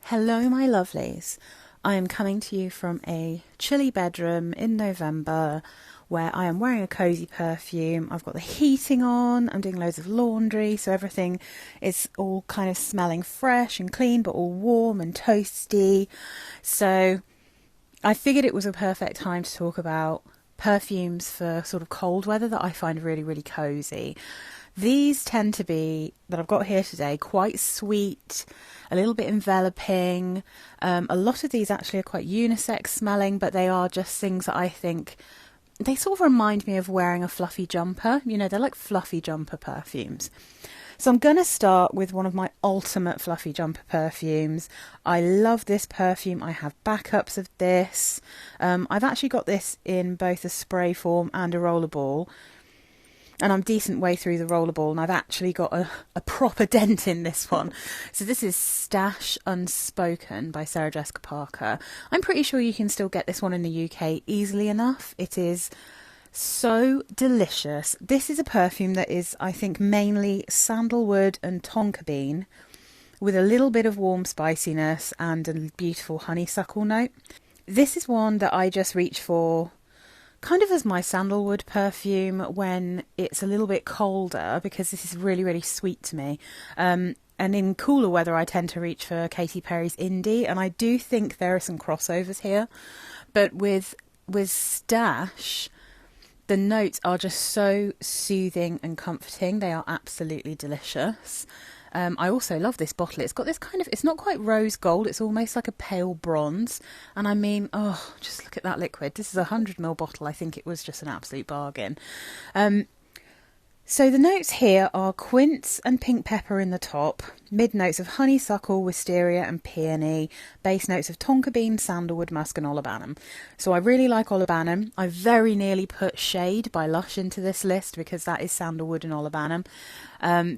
Hello, my lovelies. I am coming to you from a chilly bedroom in November where I am wearing a Cosy perfume. I've got the heating on, I'm doing loads of laundry, so everything is all kind of smelling fresh and clean, but all warm and toasty. So I figured it was a perfect time to talk about perfumes for sort of cold weather that I find really, really cozy. These tend to be, that I've got here today, quite sweet, a little bit enveloping. A lot of these actually are quite unisex smelling, but they are just things that I think, they sort of remind me of wearing a fluffy jumper. You know, they're like fluffy jumper perfumes. So I'm going to start with one of my ultimate fluffy jumper perfumes. I love this perfume. I have backups of this. I've actually got this in both a spray form and a rollerball. And I'm decent way through the rollerball, and I've actually got a proper dent in this one. So this is Stash Unspoken by Sarah Jessica Parker. I'm pretty sure you can still get this one in the UK easily enough. It is so delicious. This is a perfume that is, I think, mainly sandalwood and tonka bean with a little bit of warm spiciness and a beautiful honeysuckle note. This is one that I just reach for kind of as my sandalwood perfume when it's a little bit colder, because this is really, really sweet to me. And in cooler weather, I tend to reach for Katy Perry's Indie, and I do think there are some crossovers here. But with Stash, the notes are just so soothing and comforting. They are absolutely delicious. I also love this bottle. It's got this kind of, it's not quite rose gold, it's almost like a pale bronze. And I mean, oh, just look at that liquid. This is a 100ml bottle. I think it was just an absolute bargain. So the notes here are quince and pink pepper in the top, mid notes of honeysuckle, wisteria and peony, base notes of tonka bean, sandalwood, musk and olibanum. So I really like olibanum. I very nearly put Shade by Lush into this list because that is sandalwood and olibanum.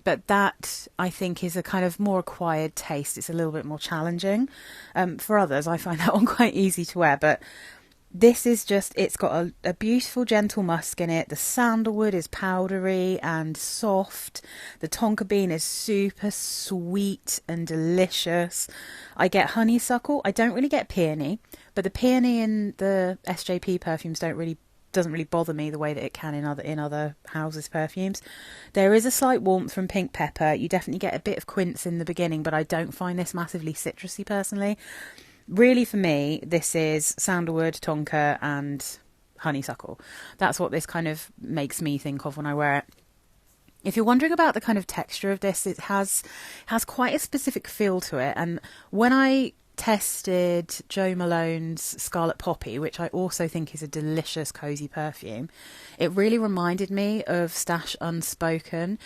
But that, I think, is a kind of more acquired taste. It's a little bit more challenging. For others, I find that one quite easy to wear, but this is just, it's got a beautiful gentle musk in it. The sandalwood is powdery and soft. The tonka bean is super sweet and delicious. I get honeysuckle. I don't really get peony, but the peony in the SJP perfumes doesn't really bother me the way that it can in other houses' perfumes. There is a slight warmth from pink pepper. You definitely get a bit of quince in the beginning, but I don't find this massively citrusy personally. Really, for me, this is sandalwood, tonka, and honeysuckle. That's what this kind of makes me think of when I wear it. If you're wondering about the kind of texture of this, it has quite a specific feel to it. And when I tested Jo Malone's Scarlet Poppy, which I also think is a delicious, cozy perfume, it really reminded me of Stash Unspoken.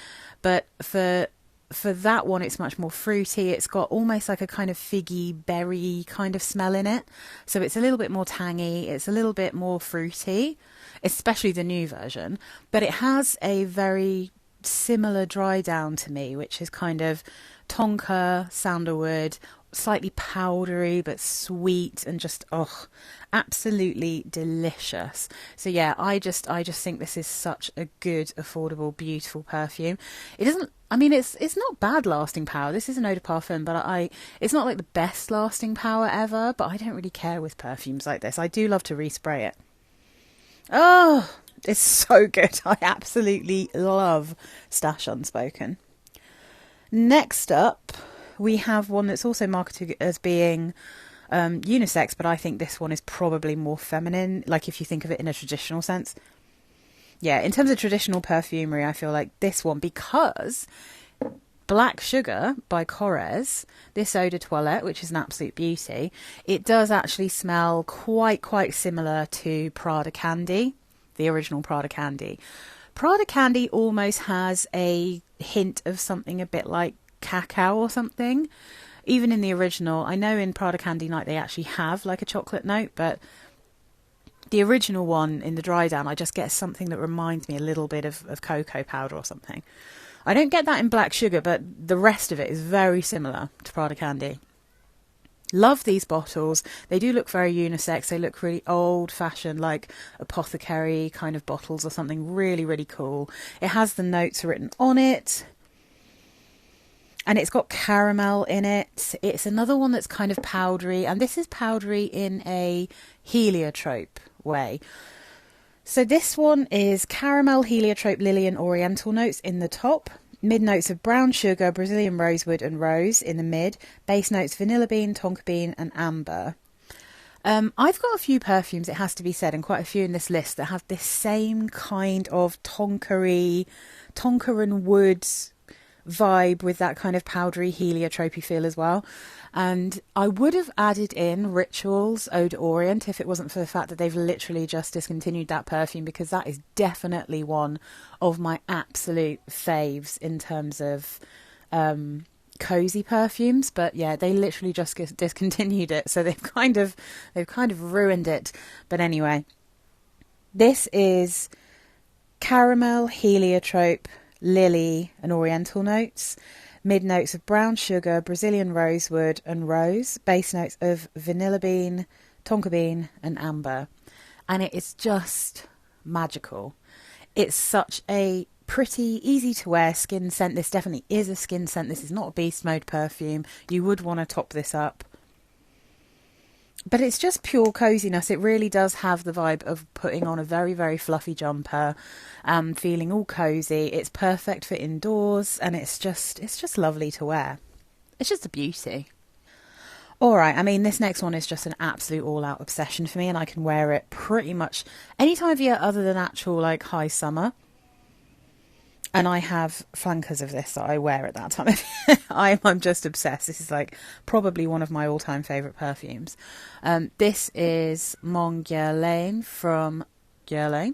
But for that one, it's much more fruity. It's got almost like a kind of figgy berry kind of smell in it. So it's a little bit more tangy. It's a little bit more fruity, especially the new version. But it has a very similar dry down to me, which is kind of tonka, sandalwood, slightly powdery but sweet and just absolutely delicious. So yeah, I just think this is such a good, affordable, beautiful perfume. It doesn't, I mean, it's not bad lasting power. This is an eau de parfum, but it's not like the best lasting power ever, but I don't really care with perfumes like this. I do love to respray it. Oh, it's so good. I absolutely love Stash Unspoken. Next up, we have one that's also marketed as being unisex, but I think this one is probably more feminine, like if you think of it in a traditional sense. Yeah, in terms of traditional perfumery, I feel like this one, because Black Sugar by Corez, this eau de toilette, which is an absolute beauty, it does actually smell quite similar to Prada Candy, the original Prada Candy. Prada Candy almost has a hint of something a bit like cacao or something, even in the original. I know in Prada Candy Night they actually have like a chocolate note, but the original one in the dry down, I just get something that reminds me a little bit of cocoa powder or something. I don't get that in Black Sugar, but the rest of it is very similar to Prada Candy. Love these bottles. They do look very unisex. They look really old fashioned, like apothecary kind of bottles or something. Really, really cool. It has the notes written on it. and it's got caramel in it. It's another one that's kind of powdery, and this is powdery in a heliotrope way. So this one is caramel, heliotrope, lily and oriental notes in the top. Mid notes of brown sugar, Brazilian rosewood and rose in the mid. Base notes vanilla bean, tonka bean and amber. I've got a few perfumes, it has to be said, and quite a few in this list that have this same kind of tonka and wood vibe with that kind of powdery heliotropy feel as well. And I would have added in Rituals Eau d'Orient if it wasn't for the fact that they've literally just discontinued that perfume, because that is definitely one of my absolute faves in terms of cozy perfumes. But yeah, they literally just discontinued it, so they've kind of ruined it. But anyway, this is caramel, heliotrope, lily and oriental notes. Mid notes of brown sugar, Brazilian rosewood and rose. Base notes of vanilla bean, tonka bean and amber. And it is just magical. It's such a pretty, easy to wear skin scent. This definitely is a skin scent. This is not a beast mode perfume. You would want to top this up. But it's just pure coziness. It really does have the vibe of putting on a very, very fluffy jumper, feeling all cozy. It's perfect for indoors, and it's just lovely to wear. It's just a beauty. All right, I mean, this next one is just an absolute all-out obsession for me, and I can wear it pretty much any time of year other than actual like high summer. And I have flankers of this that I wear at that time of year. I'm just obsessed. This is like probably one of my all-time favourite perfumes. This is Mon Guerlain from Guerlain.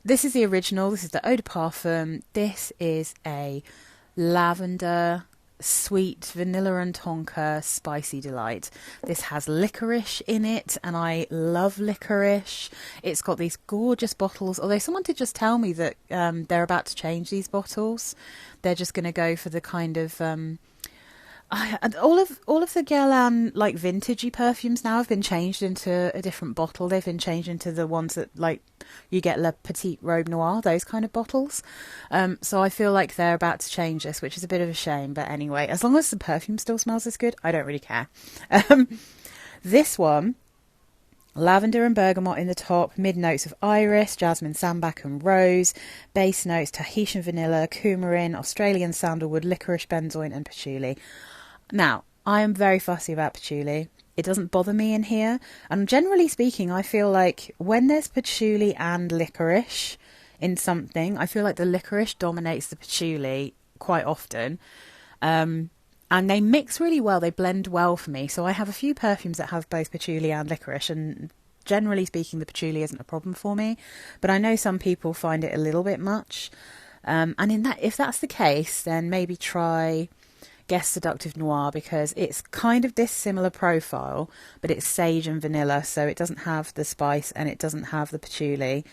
This is the original. This is the Eau de Parfum. This is a lavender, sweet vanilla and tonka spicy delight. This has licorice in it, and I love licorice. It's got these gorgeous bottles, although someone did just tell me that they're about to change these bottles. They're just going to go for the kind of all of the Guerlain like vintagey perfumes now have been changed into a different bottle. They've been changed into the ones that like you get Le Petit Robe Noir, those kind of bottles. So I feel like they're about to change this, which is a bit of a shame. But anyway, as long as the perfume still smells this good, I don't really care. This one, lavender and bergamot in the top, mid notes of iris, jasmine, sambac and rose, base notes Tahitian vanilla, coumarin, Australian sandalwood, licorice, benzoin and patchouli. Now, I am very fussy about patchouli. It doesn't bother me in here. And generally speaking, I feel like when there's patchouli and licorice in something, I feel like the licorice dominates the patchouli quite often. And they mix really well. They blend well for me. So I have a few perfumes that have both patchouli and licorice. And generally speaking, the patchouli isn't a problem for me. But I know some people find it a little bit much. And if that's the case, then maybe try Guess Seductive Noir, because it's kind of this similar profile, but it's sage and vanilla, so it doesn't have the spice and it doesn't have the patchouli,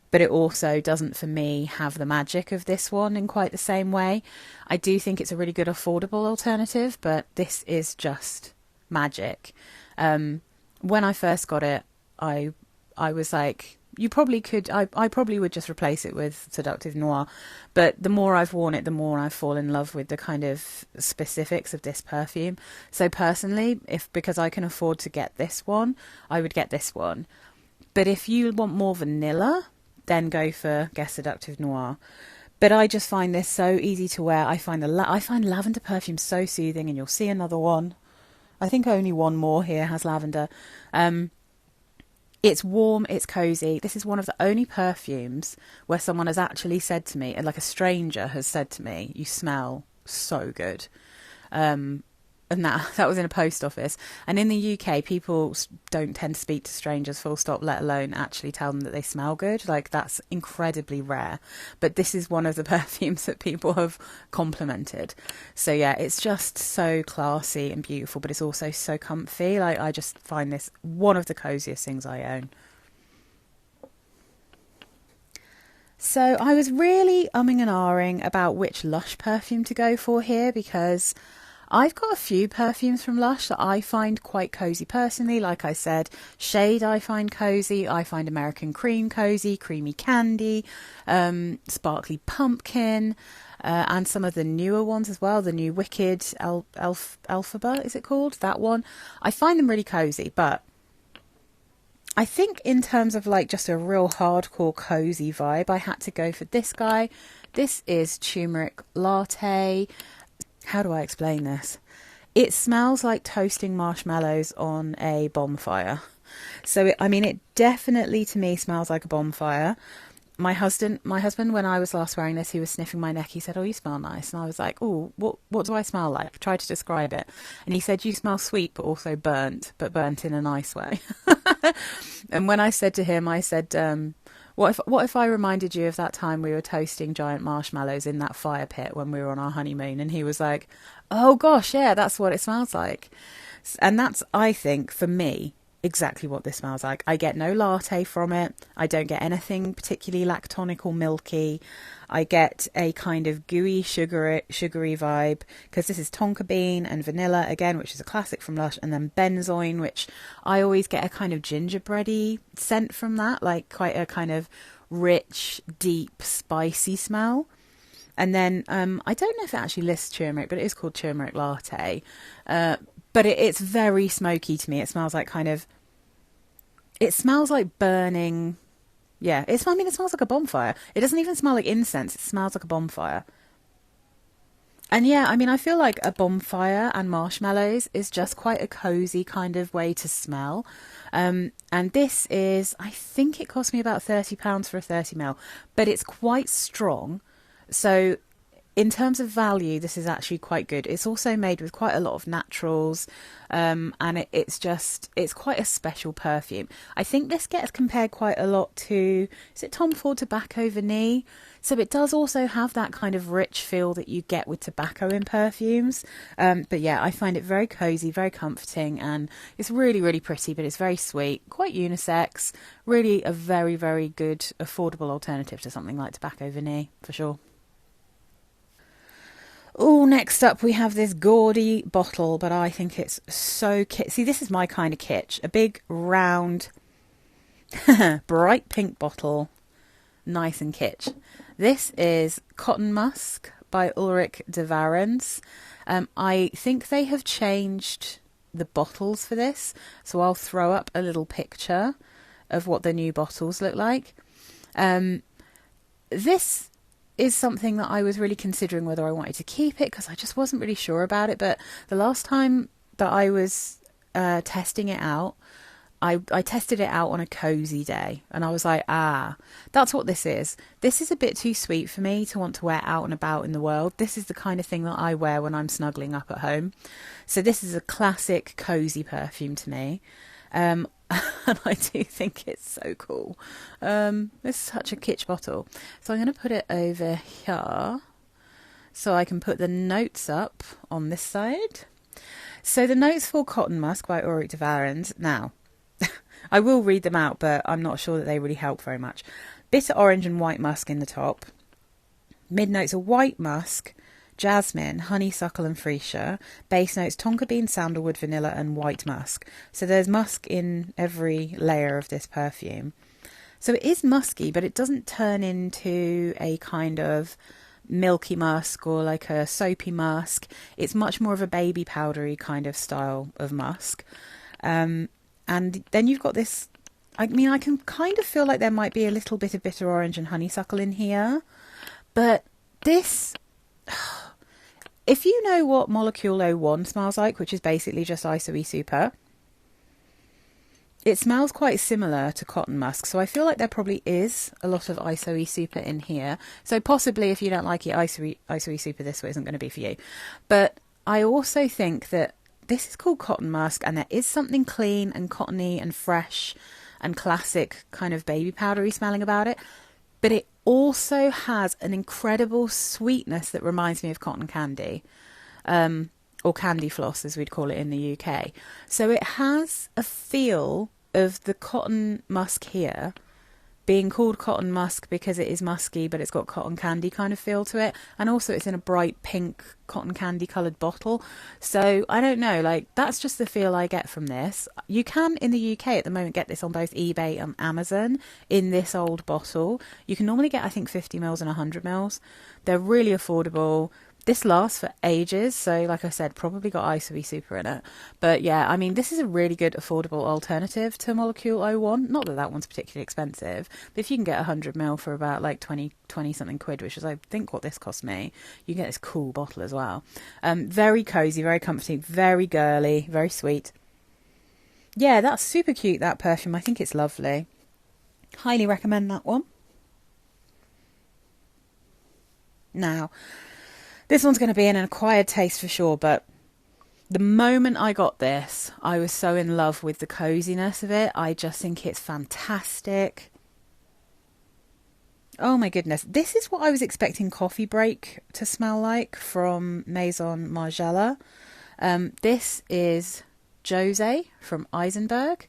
but it also doesn't, for me, have the magic of this one in quite the same way. I do think it's a really good affordable alternative, but this is just magic. When I first got it, I was like, you probably could, I probably would just replace it with Seductive Noir, but the more I've worn it, the more I've fallen in love with the kind of specifics of this perfume. So personally, because I can afford to get this one, I would get this one. But if you want more vanilla, then go for Guess Seductive Noir. But I just find this so easy to wear. I find lavender perfume so soothing, and you'll see another one. I think only one more here has lavender. It's warm, it's cozy. This is one of the only perfumes where someone has actually said to me, and like a stranger has said to me, you smell so good. And that was in a post office. And in the UK, people don't tend to speak to strangers full stop, let alone actually tell them that they smell good. Like, that's incredibly rare. But this is one of the perfumes that people have complimented. So yeah, it's just so classy and beautiful, but it's also so comfy. Like, I just find this one of the coziest things I own. So I was really umming and ahhing about which Lush perfume to go for here, because I've got a few perfumes from Lush that I find quite cozy personally. Like I said, Shade I find cozy. I find American Cream cozy, Creamy Candy, Sparkly Pumpkin. and some of the newer ones as well. The new Wicked Alphaba, is it called? That one. I find them really cozy, but I think in terms of like just a real hardcore cozy vibe, I had to go for this guy. This is Turmeric Latte. How do I explain this? It smells like toasting marshmallows on a bonfire. So, it definitely to me smells like a bonfire. My husband, when I was last wearing this, he was sniffing my neck. He said, "Oh, you smell nice." And I was like, "Oh, what do I smell like?" I tried to describe it. And he said, "You smell sweet, but also burnt, but burnt in a nice way." And when I said to him, I said, what if I reminded you of that time we were toasting giant marshmallows in that fire pit when we were on our honeymoon? And he was like, "Oh gosh, yeah, that's what it smells like." And that's, I think, for me, exactly what this smells like. I get no latte from it. I don't get anything particularly lactonic or milky. I get a kind of gooey, sugary vibe, because this is tonka bean and vanilla, again, which is a classic from Lush, and then benzoin, which I always get a kind of gingerbready scent from that, like quite a kind of rich, deep, spicy smell. And then I don't know if it actually lists turmeric, but it is called Turmeric Latte. But it's very smoky to me. It smells like it smells like burning. Yeah, it smells like a bonfire. It doesn't even smell like incense. It smells like a bonfire. And yeah, I feel like a bonfire and marshmallows is just quite a cozy kind of way to smell. And this is, I think it cost me about £30 for a 30 ml, but it's quite strong. So in terms of value, this is actually quite good. It's also made with quite a lot of naturals, and it's quite a special perfume. I think this gets compared quite a lot to, is it Tom Ford Tobacco Vanille? So it does also have that kind of rich feel that you get with tobacco in perfumes. But yeah, I find it very cozy, very comforting, and it's really, really pretty, but it's very sweet, quite unisex, really a very, very good, affordable alternative to something like Tobacco Vanille, for sure. Oh, next up we have this gaudy bottle, but I think it's so See, this is my kind of kitsch. A big, round, bright pink bottle. Nice and kitsch. This is Cotton Musk by Ulrich de Varens. I think they have changed the bottles for this, so I'll throw up a little picture of what the new bottles look like. This is something that I was really considering whether I wanted to keep it, because I just wasn't really sure about it. But the last time that I was testing it out, I tested it out on a cozy day, and I was like, that's what this is. This is a bit too sweet for me to want to wear out and about in the world. This is the kind of thing that I wear when I'm snuggling up at home. So this is a classic cozy perfume to me. And I do think it's so cool. It's such a kitsch bottle. So I'm going to put it over here so I can put the notes up on this side. So the notes for Cotton Musk by Ulrich de Varens. Now, I will read them out, but I'm not sure that they really help very much. Bitter orange and white musk in the top. Mid notes are white musk, jasmine, honeysuckle and freesia. Base notes tonka bean, sandalwood, vanilla and white musk. So there's musk in every layer of this perfume. So it is musky, but it doesn't turn into a kind of milky musk or like a soapy musk. It's much more of a baby powdery kind of style of musk. And then you've got this, I can kind of feel like there might be a little bit of bitter orange and honeysuckle in here. But this, if you know what Molecule 01 smells like, which is basically just Isoe Super, it smells quite similar to Cotton Musk. So I feel like there probably is a lot of Isoe Super in here. So possibly if you don't like it, Isoe Super this way isn't going to be for you. But I also think that this is called Cotton Musk, and there is something clean and cottony and fresh and classic kind of baby powdery smelling about it. But it also has an incredible sweetness that reminds me of cotton candy, or candy floss as we'd call it in the UK. So it has a feel of the Cotton Musk here, being called cotton musk because it is musky, but it's got cotton candy kind of feel to it. And also it's in a bright pink cotton candy coloured bottle. So I don't know, like that's just the feel I get from this. You can in the UK at the moment get this on both eBay and Amazon in this old bottle. You can normally get I think 50 mils and 100 mils. They're really affordable. This lasts for ages, so like I said, probably got Isoe Super in it. But yeah, I mean, this is a really good affordable alternative to Molecule 01. Not that that one's particularly expensive, but if you can get 100 ml for about like 20 something quid, which is I think what this cost me, you get this cool bottle as well. Very cozy, very comforting, very girly, very sweet. Yeah, that's super cute, that perfume. I think it's lovely. Highly recommend that one. Now, this one's going to be an acquired taste for sure, but the moment I got this, I was so in love with the coziness of it. I just think it's fantastic. Oh my goodness. This is what I was expecting Coffee Break to smell like from Maison Margiela. This is Jose from Eisenberg.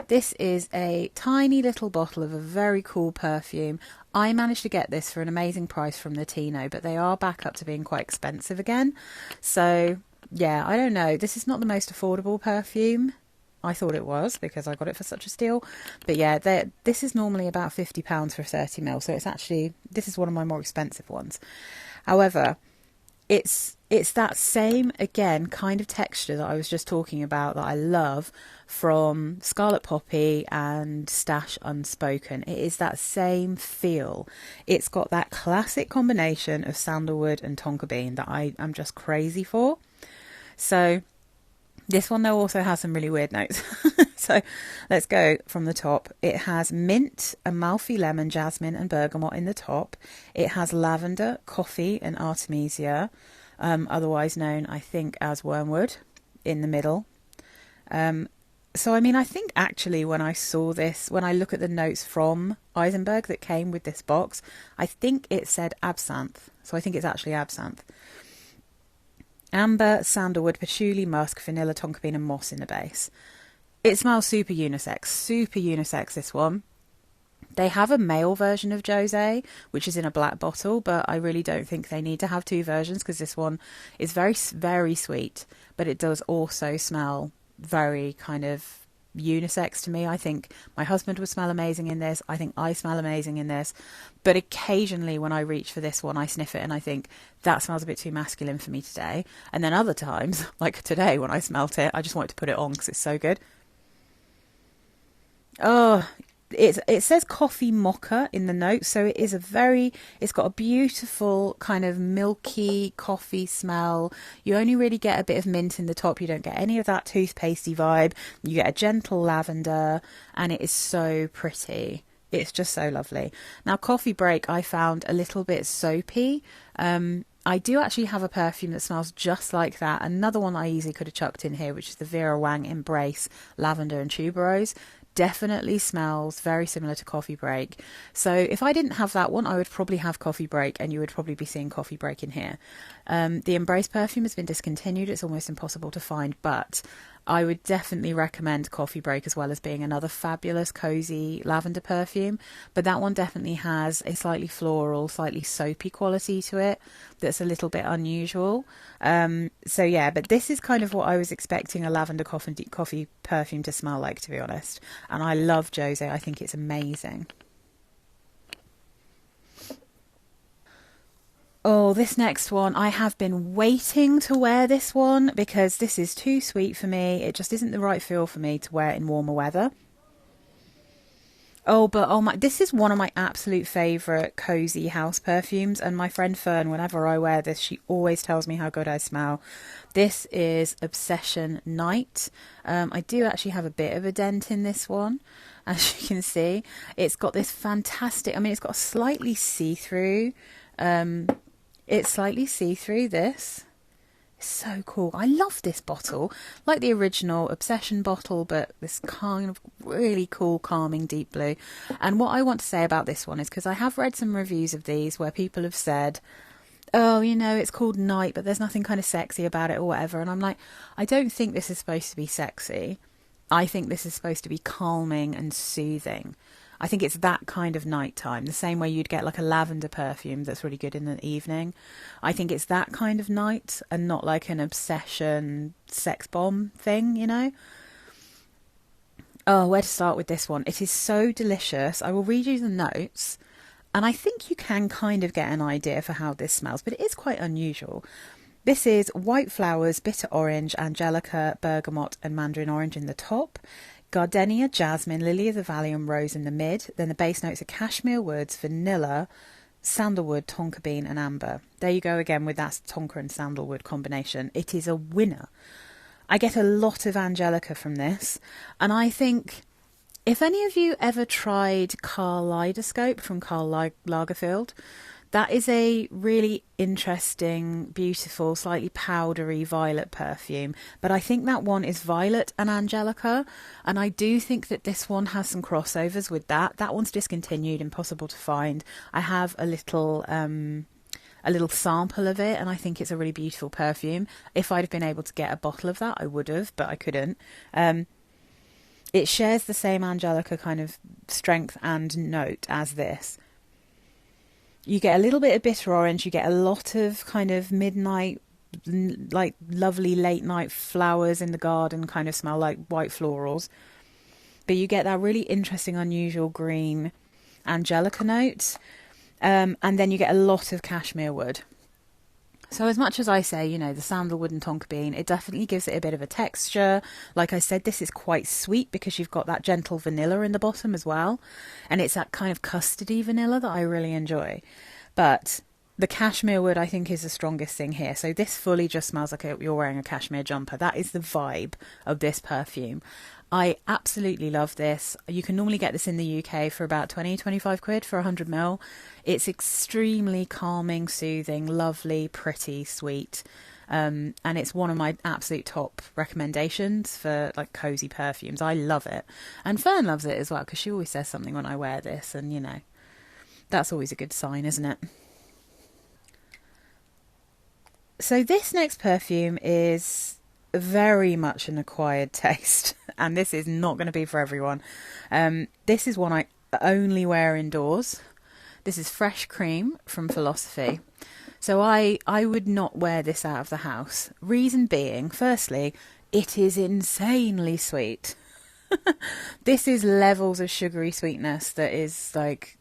This is a tiny little bottle of a very cool perfume. I managed to get this for an amazing price from Latino, but they are back up to being quite expensive again. So, yeah, I don't know. This is not the most affordable perfume. I thought it was because I got it for such a steal. But yeah, this is normally about £50 for 30 ml. So this is one of my more expensive ones. However, it's that same, again, kind of texture that I was just talking about that I love from Scarlet Poppy and Stash Unspoken. It is that same feel. It's got that classic combination of sandalwood and tonka bean that I am just crazy for. So this one though also has some really weird notes. So let's go from the top. It has mint, Amalfi lemon, jasmine and bergamot in the top. It has lavender, coffee and artemisia, otherwise known I think as wormwood, in the middle. So I mean, I think actually when I saw this, when I look at the notes from Eisenberg that came with this box, I think it said absinthe. So I think it's actually absinthe. Amber, sandalwood, patchouli, musk, vanilla, tonka bean and moss in the base. It smells super unisex, this one. They have a male version of Jose, which is in a black bottle, but I really don't think they need to have two versions because this one is very, very sweet, but it does also smell very kind of unisex to me. I think my husband would smell amazing in this. I think I smell amazing in this. But occasionally when I reach for this one, I sniff it and I think that smells a bit too masculine for me today. And then other times, like today when I smelt it, I just wanted to put it on because it's so good. Oh, it says coffee mocha in the notes, so it's got a beautiful kind of milky coffee smell. You only really get a bit of mint in the top. You don't get any of that toothpastey vibe. You get a gentle lavender, and it is so pretty. It's just so lovely. Now, Coffee Break I found a little bit soapy. I do actually have a perfume that smells just like that. Another one I easily could have chucked in here, which is the Vera Wang Embrace Lavender and Tuberose. Definitely smells very similar to Coffee Break. So if I didn't have that one, I would probably have Coffee Break, and you would probably be seeing Coffee Break in here. The Embrace perfume has been discontinued. It's almost impossible to find, but I would definitely recommend Coffee Break as well as being another fabulous cozy lavender perfume. But that one definitely has a slightly floral, slightly soapy quality to it that's a little bit unusual. So yeah, but this is kind of what I was expecting a lavender coffee perfume to smell like, to be honest. And I love Jose. I think it's amazing. Oh, this next one, I have been waiting to wear this one because this is too sweet for me. It just isn't the right feel for me to wear in warmer weather. Oh my, this is one of my absolute favourite cozy house perfumes, and my friend Fern, whenever I wear this, she always tells me how good I smell. This is Obsession Night. I do actually have a bit of a dent in this one, as you can see. It's got this fantastic, I mean, it's got a slightly see-through, it's slightly see-through, this. It's so cool. I love this bottle. Like the original Obsession bottle, but this kind of really cool, calming deep blue. And what I want to say about this one is because I have read some reviews of these where people have said, oh, you know, it's called Night, but there's nothing kind of sexy about it or whatever. And I'm like, I don't think this is supposed to be sexy. I think this is supposed to be calming and soothing. I think it's that kind of nighttime, the same way you'd get like a lavender perfume that's really good in the evening. I think it's that kind of night and not like an obsession sex bomb thing, you know? Oh, where to start with this one? It is so delicious. I will read you the notes, and I think you can kind of get an idea for how this smells, but it is quite unusual. This is white flowers, bitter orange, angelica, bergamot, and mandarin orange in the top. Gardenia, jasmine, lily of the valley, and rose in the mid. Then the base notes are cashmere woods, vanilla, sandalwood, tonka bean, and amber. There you go again with that tonka and sandalwood combination. It is a winner. I get a lot of angelica from this, and I think if any of you ever tried Kaleidoscope from Karl Lagerfeld, that is a really interesting, beautiful, slightly powdery violet perfume. But I think that one is violet and angelica, and I do think that this one has some crossovers with that. That one's discontinued, impossible to find. I have a little sample of it, and I think it's a really beautiful perfume. If I'd have been able to get a bottle of that, I would have, but I couldn't. It shares the same angelica kind of strength and note as this. You get a little bit of bitter orange, you get a lot of kind of midnight, like lovely late night flowers in the garden kind of smell, like white florals. But you get that really interesting, unusual green angelica note. And then you get a lot of cashmere wood. So as much as I say, you know, the sandalwood and tonka bean, it definitely gives it a bit of a texture. Like I said, this is quite sweet because you've got that gentle vanilla in the bottom as well. And it's that kind of custardy vanilla that I really enjoy. But the cashmere wood, I think, is the strongest thing here. So this fully just smells like you're wearing a cashmere jumper. That is the vibe of this perfume. I absolutely love this. You can normally get this in the UK for about 20-25 quid for 100ml. It's extremely calming, soothing, lovely, pretty, sweet. And it's one of my absolute top recommendations for like cozy perfumes. I love it. And Fern loves it as well because she always says something when I wear this, and you know, that's always a good sign, isn't it? So this next perfume is very much an acquired taste, and this is not going to be for everyone. This is one I only wear indoors. This is Fresh Cream from Philosophy. So I would not wear this out of the house. Reason being, firstly, it is insanely sweet. This is levels of sugary sweetness that is like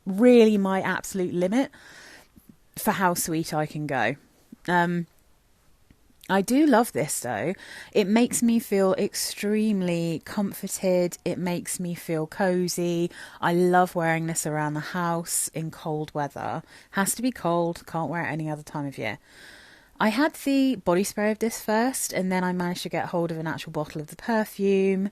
really my absolute limit for how sweet I can go. I do love this though. It makes me feel extremely comforted. It makes me feel cozy. I love wearing this around the house in cold weather. Has to be cold. Can't wear it any other time of year. I had the body spray of this first, and then I managed to get hold of an actual bottle of the perfume.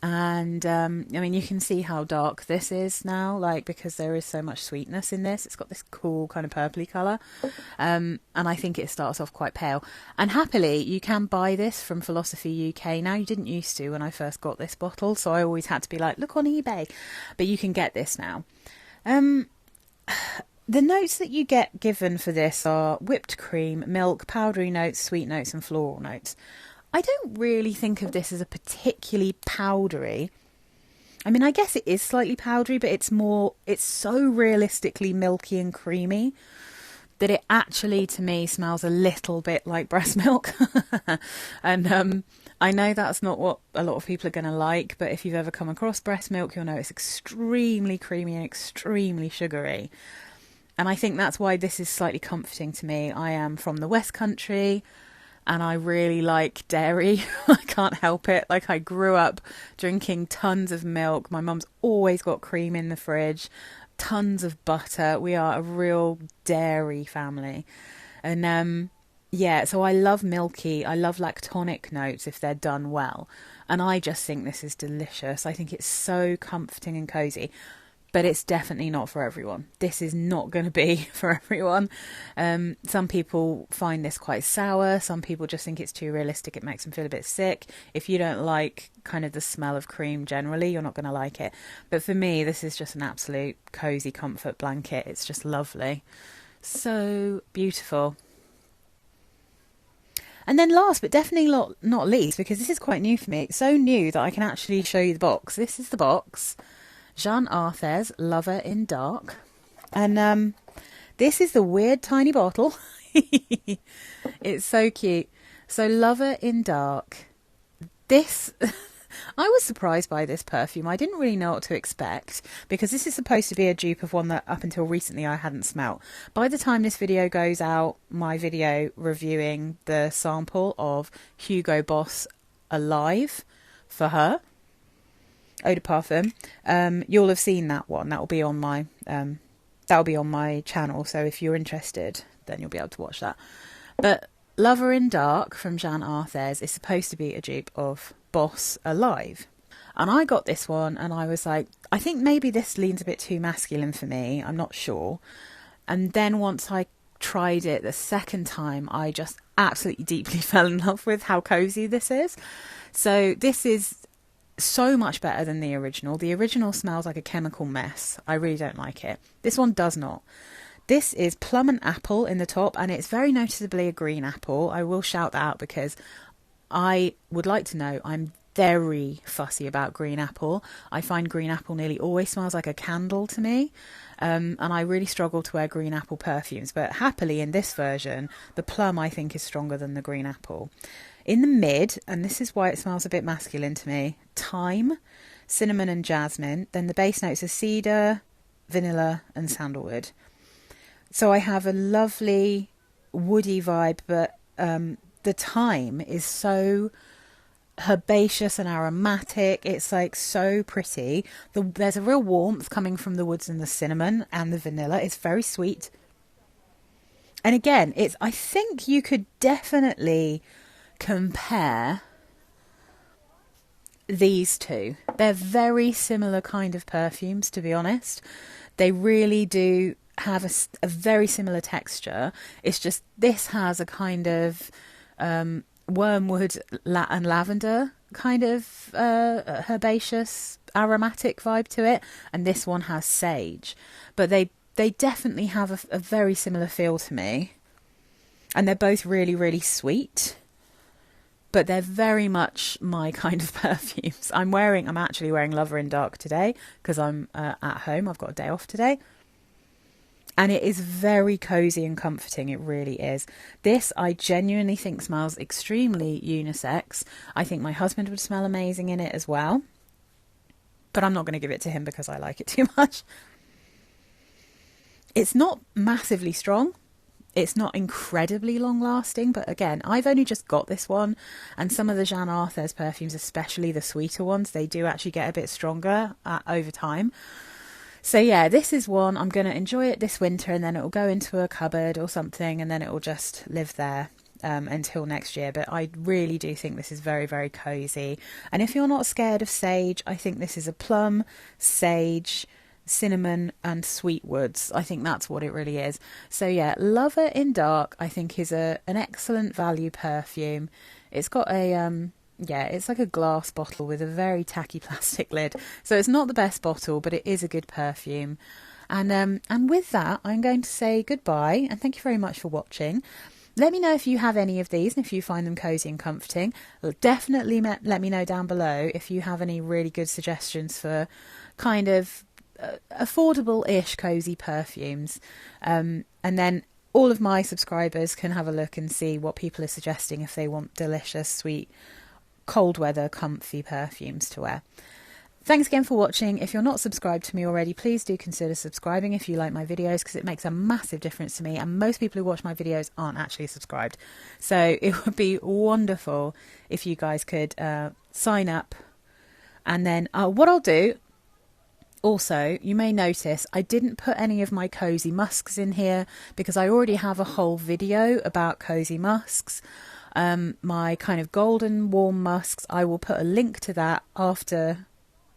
And I mean, you can see how dark this is now, like, because there is so much sweetness in this. It's got this cool kind of purpley colour, and I think it starts off quite pale. And happily, you can buy this from Philosophy UK now. You didn't used to when I first got this bottle, so I always had to be like, look on eBay. But you can get this now. The notes that you get given for this are whipped cream, milk, powdery notes, sweet notes, and floral notes. I don't really think of this as a particularly powdery. I mean, I guess it is slightly powdery, but it's so realistically milky and creamy that it actually, to me, smells a little bit like breast milk. And I know that's not what a lot of people are going to like, but if you've ever come across breast milk, you'll know it's extremely creamy and extremely sugary. And I think that's why this is slightly comforting to me. I am from the West Country, and I really like dairy. I can't help it. Like, I grew up drinking tons of milk. My mum's always got cream in the fridge, tons of butter. We are a real dairy family. And yeah, so I love milky, I love lactonic notes if they're done well. And I just think this is delicious. I think it's so comforting and cozy. But it's definitely not for everyone. This is not going to be for everyone. Some people find this quite sour. Some people just think it's too realistic. It makes them feel a bit sick. If you don't like kind of the smell of cream generally, you're not going to like it. But for me, this is just an absolute cozy comfort blanket. It's just lovely. So beautiful. And then last, but definitely not least, because this is quite new for me. It's so new that I can actually show you the box. This is the box. Jean Arthur's Lover in Dark. And this is the weird tiny bottle. It's so cute. So Lover in Dark. This... I was surprised by this perfume. I didn't really know what to expect because this is supposed to be a dupe of one that up until recently I hadn't smelt. By the time this video goes out, my video reviewing the sample of Hugo Boss Alive for her eau de parfum, you'll have seen that one. That'll be on my channel. So if you're interested, then you'll be able to watch that. But Lover in Dark from Jean Arthur's is supposed to be a dupe of Boss Alive. And I got this one and I was like, I think maybe this leans a bit too masculine for me. I'm not sure. And then once I tried it the second time, I just absolutely deeply fell in love with how cozy this is. So this is so much better than the original. The original smells like a chemical mess. I really don't like it. This one does not. This is plum and apple in the top, and it's very noticeably a green apple. I will shout that out because I would like to know, I'm very fussy about green apple. I find green apple nearly always smells like a candle to me. And I really struggle to wear green apple perfumes. But happily, in this version, the plum I think is stronger than the green apple. In the mid, and this is why it smells a bit masculine to me, thyme, cinnamon and jasmine. Then the base notes are cedar, vanilla and sandalwood. So I have a lovely woody vibe, but the thyme is so herbaceous and aromatic. It's like so pretty. There's a real warmth coming from the woods and the cinnamon and the vanilla. It's very sweet. And again, I think you could definitely compare these two. They're very similar kind of perfumes, to be honest. They really do have a very similar texture. It's just this has a kind of wormwood and lavender kind of herbaceous aromatic vibe to it, and this one has sage, but they definitely have a very similar feel to me, and they're both really, really sweet, but they're very much my kind of perfumes. I'm actually wearing Lover in Dark today because I'm at home. I've got a day off today. And it is very cozy and comforting. It really is. This, I genuinely think smells extremely unisex. I think my husband would smell amazing in it as well. But I'm not going to give it to him because I like it too much. It's not massively strong. It's not incredibly long lasting. But again, I've only just got this one. And some of the Jean Arthur's perfumes, especially the sweeter ones, they do actually get a bit stronger over time. So yeah, this is one, I'm going to enjoy it this winter, and then it will go into a cupboard or something, and then it will just live there until next year. But I really do think this is very, very cozy. And if you're not scared of sage, I think this is a plum, sage, cinnamon and sweet woods. I think that's what it really is. So yeah, Lover in Dark I think is an excellent value perfume. It's got a yeah, it's like a glass bottle with a very tacky plastic lid. So it's not the best bottle, but it is a good perfume. And with that, I'm going to say goodbye and thank you very much for watching. Let me know if you have any of these and if you find them cozy and comforting. Definitely let me know down below if you have any really good suggestions for kind of affordable-ish cozy perfumes. And then all of my subscribers can have a look and see what people are suggesting if they want delicious, sweet, cold weather, comfy perfumes to wear. Thanks again for watching. If you're not subscribed to me already, please do consider subscribing if you like my videos, because it makes a massive difference to me, and most people who watch my videos aren't actually subscribed. So it would be wonderful if you guys could sign up. And then what I'll do, also, you may notice I didn't put any of my cozy musks in here because I already have a whole video about cozy musks. My kind of golden warm musks, I will put a link to that after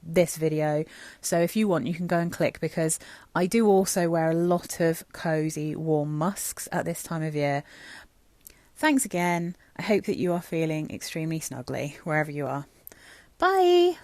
this video, so if you want you can go and click, because I do also wear a lot of cozy warm musks at this time of year. Thanks again. I hope that you are feeling extremely snuggly wherever you are. Bye.